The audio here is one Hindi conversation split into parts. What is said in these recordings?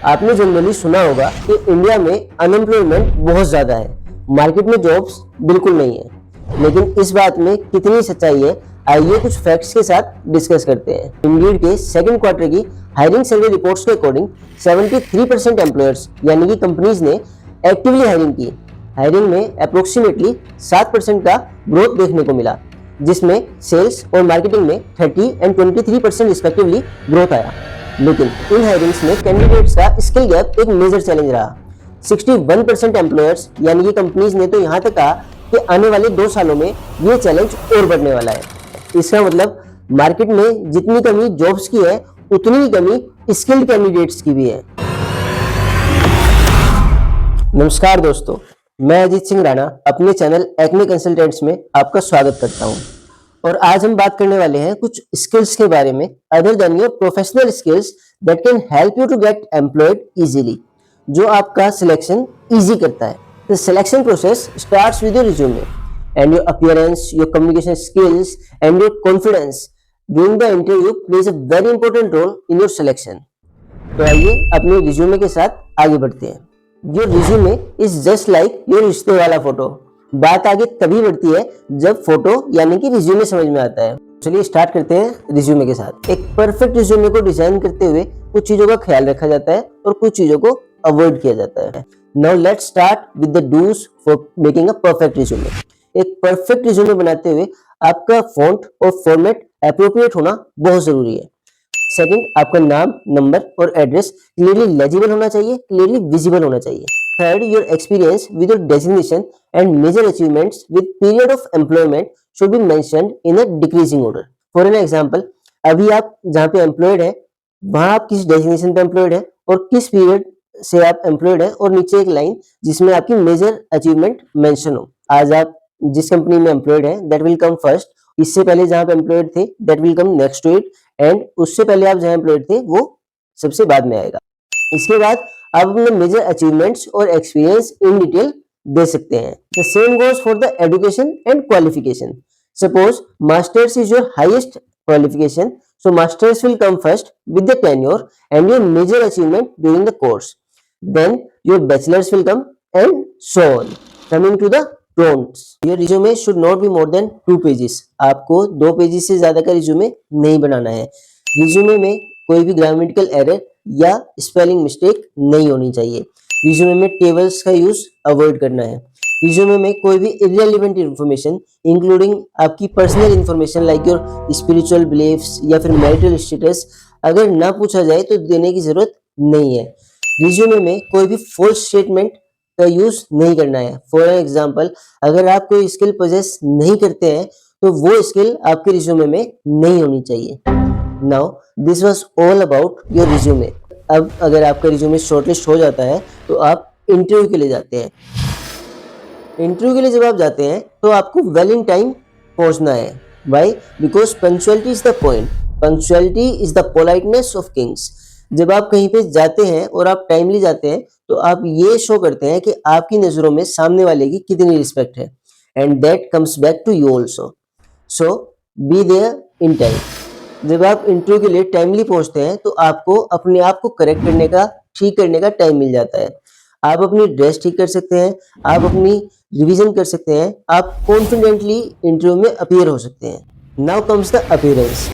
आपने जनरली सुना होगा कि इंडिया में अनएम्प्लॉयमेंट बहुत ज़्यादा है, मार्केट में जॉब्स बिल्कुल नहीं है। लेकिन इस बात में कितनी सच्चाई है, आइए कुछ फैक्ट्स के साथ डिस्कस करते हैं। इंडीड के सेकंड क्वार्टर की हायरिंग सर्वे रिपोर्ट्स के अकॉर्डिंग 73% एम्प्लॉयर्स यानी कि कंपनीज ने एक्टिवली हायरिंग की। हायरिंग में अप्रोक्सीमेटली 7% का ग्रोथ देखने को मिला, जिसमें सेल्स और मार्केटिंग में 30 एंड 23% रिस्पेक्टिवली ग्रोथ आया। लेकिन इन हायरिंग्स में कैंडिडेट्स का स्किल गैप एक मेजर चैलेंज रहा। 61% एम्प्लॉयर्स यानी कि कंपनीज ने तो यहाँ तक कहा कि आने वाले 2 सालों में ये चैलेंज और बढ़ने वाला है। इसका मतलब मार्केट में जितनी कमी जॉब्स की है, उतनी ही कमी स्किल्ड कैंडिडेट्स की भी है। नमस्कार दोस्तों, मैं अजीत सिंह राणा अपने चैनल एक्मे कंसल्टेंट्स में आपका स्वागत करता हूं। और आज हम बात करने वाले हैं कुछ स्किल्स के बारे में, other than your professional skills that can help you to get employed easily, जो आपका सिलेक्शन इजी करता है। The selection process starts with your resume and your appearance, your communication skills and your confidence during the interview plays a very important role in your selection. तो आइए अपने रिज्यूमे के साथ आगे बढ़ते हैं। Your resume is just like your रिश्ते वाला फोटो। बात आगे तभी बढ़ती है जब फोटो यानी कि रिज्यूमे समझ में आता है। चलिए स्टार्ट करते हैं रिज्यूमे के साथ। एक परफेक्ट रिज्यूमे को डिजाइन करते हुए कुछ चीजों का ख्याल रखा जाता है और कुछ चीजों को अवॉइड किया जाता है। Now let's start with the dos for making a perfect resume. एक परफेक्ट रिज्यूमे बनाते हुए आपका फॉन्ट और फॉर्मेट एप्रोप्रिएट होना बहुत जरूरी है। सेकंड, आपका नाम, नंबर और एड्रेस क्लियरली लेजिबल होना चाहिए, क्लियरली विजिबल होना चाहिए। Third, your experience with your designation and major achievements with period of employment should be mentioned in a decreasing order. For an example, अभी आप जहाँ पे एम्प्लॉयड है वहां आप किस डेजिग्नेशन पे एम्प्लॉयड है और किस पीरियड से आप एम्प्लॉयड है, और नीचे एक लाइन जिसमें आपकी मेजर अचीवमेंट मेंशन हो। आज आप जिस कंपनी में एम्प्लॉयड है दैट विल कम फर्स्ट, इससे पहले जहाँ पे एम्प्लॉयड थे that will come next to it, and उससे पहले आप जहाँ एम्प्लॉयड थे वो सबसे बाद में आएगा। इसके बाद आप अपने मेजर अचीवमेंट्स और एक्सपीरियंस इन डिटेल दे सकते हैं। The same goes for the education and qualification. Suppose masters is your highest qualification, so masters will come first with the tenure and your major achievement during the course, then your bachelors will come and so on. Coming to the don'ts, your resume should not be more than 2 pages. आपको 2 पेजेस से ज्यादा का रिज्यूमे नहीं बनाना है। रिज्यूमे में कोई भी ग्रामेटिकल एरर या स्पेलिंग मिस्टेक नहीं होनी चाहिए। रिज्यूमे में टेबल्स का यूज अवॉइड करना है। रिज्यूमे में कोई भी इररिलेवेंट इंफॉर्मेशन इंक्लूडिंग आपकी personal information like your spiritual beliefs या फिर मैरिटल स्टेटस अगर ना पूछा जाए तो देने की जरूरत नहीं है। रिज्यूमे में कोई भी फॉल्स स्टेटमेंट का यूज नहीं करना है। फॉर एग्जांपल, अगर आप कोई स्किल पोजेस नहीं करते हैं तो वो स्किल आपके रिज्यूमे में नहीं होनी चाहिए। Now this was all about your resume. अब अगर आपका रिज्यूमे शॉर्टलिस्ट हो जाता है तो आप इंटरव्यू के लिए जाते हैं। इंटरव्यू के लिए जब आप जाते हैं तो आपको वेल इन टाइम पहुंचना है। Why? Because punctuality is the point, punctuality is the politeness of Kings. जब आप कहीं पे जाते हैं और आप टाइमली जाते हैं तो आप ये शो करते हैं कि आपकी नजरों में सामने वाले की कितनी रिस्पेक्ट है, and that comes back to you also. So be there in time. जब आप इंटरव्यू के लिए टाइमली पहुंचते हैं तो आपको अपने आप को करेक्ट करने का, ठीक करने का टाइम मिल जाता है। आप अपनी ड्रेस ठीक कर सकते हैं, आप अपनी रिवीजन कर सकते हैं, आप कॉन्फिडेंटली इंटरव्यू में अपीयर हो सकते हैं। Now comes the appearance.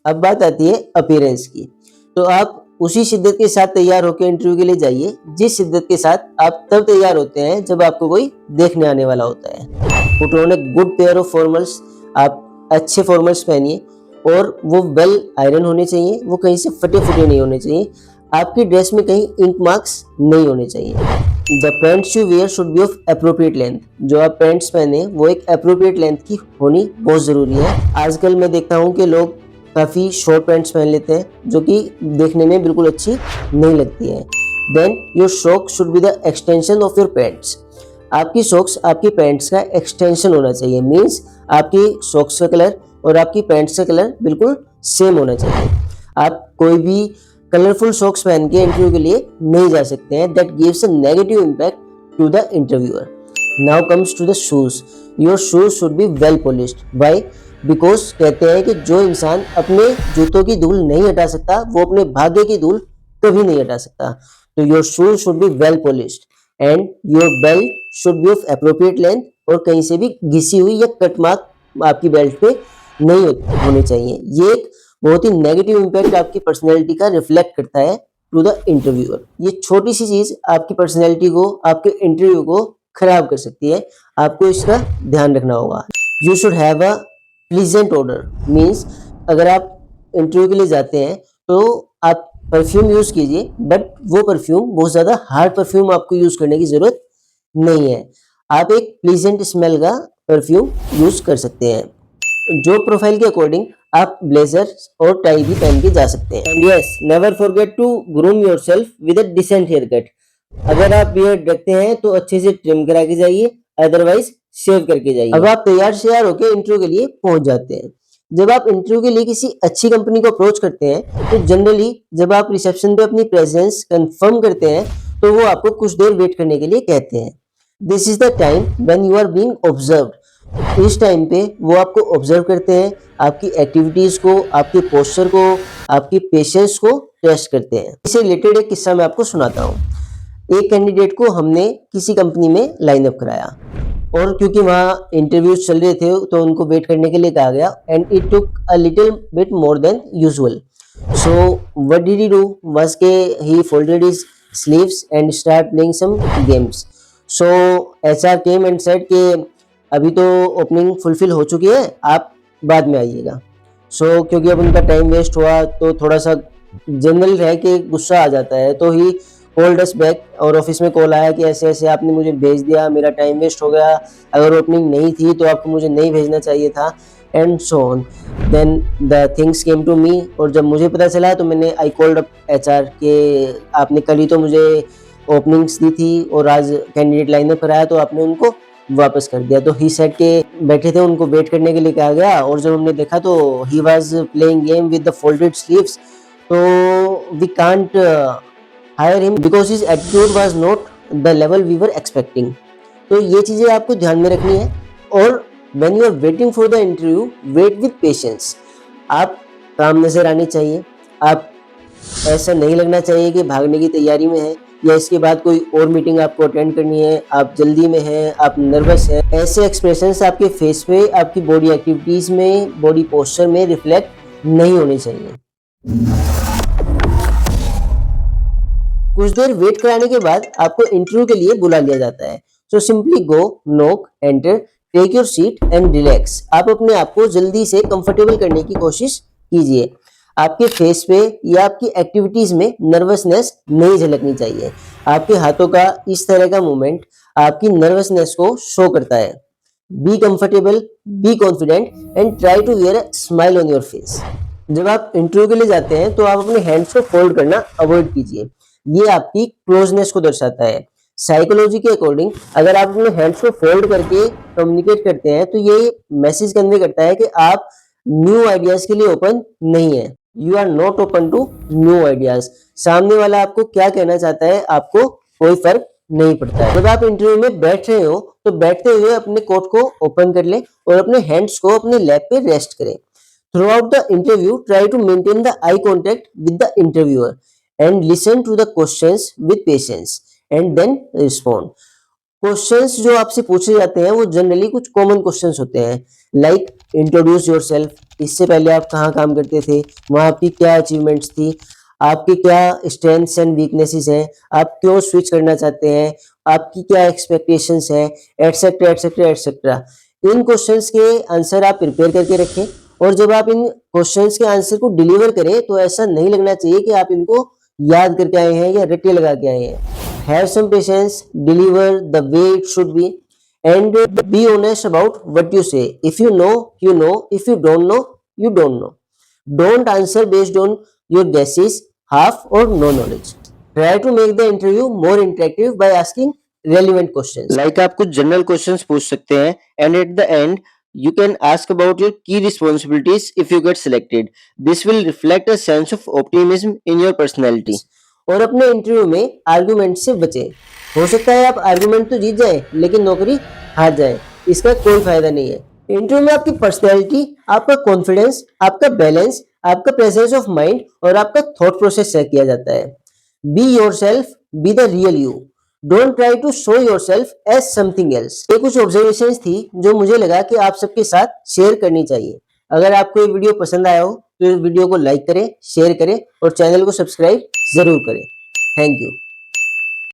अब बात आती है अपीयरेंस की। तो आप उसी शिद्दत के साथ तैयार होकर इंटरव्यू के लिए जाइए जिस शिद्दत के साथ आप तब तैयार होते हैं जब आपको कोई देखने आने वाला होता है। Put on a good pair of formals. आप अच्छे फॉर्मल्स पहनिए और वो वेल आयरन होने चाहिए, वो कहीं से फटे फुटे नहीं होने चाहिए। आपकी ड्रेस में कहीं इंक मार्क्स नहीं होने चाहिए। The pants you wear should be of appropriate length. जो आप पैंट्स पहने वो एक एप्रोप्रिएट लेंथ की होनी बहुत जरूरी है। आजकल मैं देखता हूँ कि लोग काफी शॉर्ट पैंट्स पहन लेते हैं जो कि देखने में बिल्कुल अच्छी नहीं लगती है। Then your socks should be the extension of your pants. आपकी सॉक्स आपकी पैंट्स का एक्सटेंशन होना चाहिए। मीन्स आपकी सॉक्स का कलर और आपकी पैंट्स का कलर बिल्कुल सेम होना चाहिए। आप कोई भी कलरफुल सॉक्स पहन के इंटरव्यू के लिए नहीं जा सकते हैं। That gives a negative impact to the interviewer. Now comes to the shoes. Your shoes should be well polished. Why? Because कहते हैं कि जो इंसान अपने जूतों की धूल नहीं हटा सकता वो अपने भाग्य की धूल कभी नहीं हटा सकता। तो your shoes should be well polished and your belt should be of appropriate length, और कहीं से भी घिसी हुई या कट मार्क आपकी बेल्ट पे नहीं होने चाहिए। ये एक बहुत ही नेगेटिव इम्पैक्ट आपकी पर्सनैलिटी का रिफ्लेक्ट करता है टू द इंटरव्यूअर। ये छोटी सी चीज आपकी पर्सनैलिटी को, आपके इंटरव्यू को खराब कर सकती है, आपको इसका ध्यान रखना होगा। You should have a pleasant odour, means अगर आप इंटरव्यू के लिए जाते हैं तो आप परफ्यूम यूज कीजिए, बट वो परफ्यूम बहुत ज्यादा हार्ड परफ्यूम आपको यूज करने की जरूरत नहीं है। आप एक प्लीजेंट स्मेल का परफ्यूम यूज कर सकते हैं। जो प्रोफाइल के अकॉर्डिंग आप ब्लेजर और टाई भी पहन के जा सकते हैं। And yes, never forget to groom yourself with a decent haircut. अगर आप बियर्ड रखते हैं तो अच्छे से ट्रिम करा के जाइए, अदरवाइज शेव करके जाइए। अब आप तैयार श्यार होकर इंटरव्यू के लिए पहुंच जाते हैं। जब आप इंटरव्यू के लिए किसी अच्छी कंपनी को अप्रोच करते हैं तो जनरली जब आप रिसेप्शन पे अपनी प्रेजेंस कंफर्म करते हैं तो वो आपको कुछ देर वेट करने के लिए कहते हैं। This is the time when you are being observed. इस टाइम पे वो आपको ऑब्जर्व करते हैं, आपकी एक्टिविटीज को, आपके पोस्चर को, आपकी पेशेंस को टेस्ट करते हैं। इससे रिलेटेड एक किस्सा मैं आपको सुनाता हूँ। एक कैंडिडेट को हमने किसी कंपनी में लाइन अप कराया, और क्योंकि वहाँ इंटरव्यूज चल रहे थे तो उनको वेट करने के लिए कहा गया, and it took a little bit more than usual. So what did he do was के he folded his sleeves and start playing some games. So HR came and said कि अभी तो ओपनिंग फुलफिल हो चुकी है, आप बाद में आइएगा। सो क्योंकि अब उनका टाइम वेस्ट हुआ तो थोड़ा सा जनरल है कि गुस्सा आ जाता है, तो ही कॉल्ड अस बैक, और ऑफिस में कॉल आया कि ऐसे ऐसे आपने मुझे भेज दिया, मेरा टाइम वेस्ट हो गया, अगर ओपनिंग नहीं थी तो आपको मुझे नहीं भेजना चाहिए था, and so on. Then the things came to me, और जब मुझे पता चला तो मैंने आई कॉल्ड अप एचआर के आपने कल ही तो मुझे ओपनिंग्स दी थी और आज कैंडिडेट लाइनअप कराया तो आपने उनको वापस कर दिया। तो ही सेड के बैठे थे, उनको वेट करने के लिए कहा गया, और जब हमने देखा तो he was playing game with the folded sleeves, तो we can't hire him because his attitude was not the level we were expecting। तो ये चीजें आपको ध्यान में रखनी है। और when you are waiting for the interview, wait with patience। आप काम नजर आनी चाहिए, आप ऐसा नहीं लगना चाहिए कि भागने की तैयारी में है या इसके बाद कोई और मीटिंग आपको अटेंड करनी है, आप जल्दी में हैं, आप नर्वस हैं। ऐसे एक्सप्रेशंस आपके फेस पे, आपकी बॉडी एक्टिविटीज में, बॉडी पोस्चर में रिफ्लेक्ट नहीं होने चाहिए। कुछ देर वेट कराने के बाद आपको इंटरव्यू के लिए बुला लिया जाता है। So simply go, knock, enter, take your seat and relax. आप अपने आप को जल्दी से कंफर्टेबल करने की कोशिश कीजिए। आपके फेस पे या आपकी एक्टिविटीज में नर्वसनेस नहीं झलकनी चाहिए। आपके हाथों का इस तरह का मूवमेंट आपकी नर्वसनेस को शो करता है। Be comfortable, be confident and try to wear a smile on your face. जब आप इंटरव्यू के लिए जाते हैं तो आप अपने हैंड्स को फोल्ड करना अवॉइड कीजिए। ये आपकी क्लोजनेस को दर्शाता है। साइकोलॉजी के अकॉर्डिंग अगर आप अपने हैंड्स को फोल्ड करके कम्युनिकेट करते हैं तो ये मैसेज कन्वे करता है कि आप न्यू आइडियाज के लिए ओपन नहीं है। You are not open to new ideas. सामने वाला आपको क्या कहना चाहता है आपको कोई फर्क नहीं पड़ता है। जब आप इंटरव्यू में बैठ रहे हो तो बैठते हुए अपने कोट को ओपन कर लें और अपने हैंड्स को अपने लैप पे रेस्ट करें। Throughout the interview, try to maintain the eye contact with the interviewer and listen to the questions with patience and then respond। Questions जो आपसे पूछे जाते हैं वो जनरली कुछ कॉमन क्वेश्चंस होते हैं, लाइक इंट्रोड्यूस योरसेल्फ, इससे पहले आप कहाँ काम करते थे, वहाँ आपकी क्या अचीवमेंट्स थी, आपकी क्या स्ट्रेंथ्स एंड वीकनेसेस हैं, आप क्यों स्विच करना चाहते हैं, आपकी क्या एक्सपेक्टेशंस हैं, एटसेट्रा एटसेट्रा एटसेट्रा। इन क्वेश्चंस के आंसर आप प्रिपेयर करके रखें, और जब आप इन क्वेश्चंस के आंसर को डिलीवर करें तो ऐसा नहीं लगना चाहिए कि आप इनको याद करके आए हैं या रट्टे लगा के आए हैं। Have some patience, deliver the way it should be and be honest about what you say. If you know you know, if you don't know you don't know। Don't answer based on your guesses, half or no knowledge। Try to make the interview more interactive by asking relevant questions। Like आप कुछ general questions पूछ सकते हैं, and at the end you can ask about your key responsibilities if you get selected। This will reflect a sense of optimism in your personality। और अपने इंटरव्यू में आर्गुमेंट से बचें। हो सकता है आप आर्गुमेंट तो जीत जाए लेकिन नौकरी हार जाए, इसका कोई फायदा नहीं है। इंटरव्यू में आपकी पर्सनैलिटी, आपका कॉन्फिडेंस, आपका बैलेंस, आपका प्रेजेंस ऑफ माइंड और आपका थॉट प्रोसेस चेक किया जाता है। Be yourself, be the real you, don't try to show yourself as something else. ये कुछ ऑब्जर्वेशंस थी जो मुझे लगा कि आप सबके साथ शेयर करनी चाहिए। अगर आपको ये वीडियो पसंद आया हो तो इस वीडियो को लाइक करें, शेयर करें और चैनल को सब्सक्राइब जरूर करें। Thank you.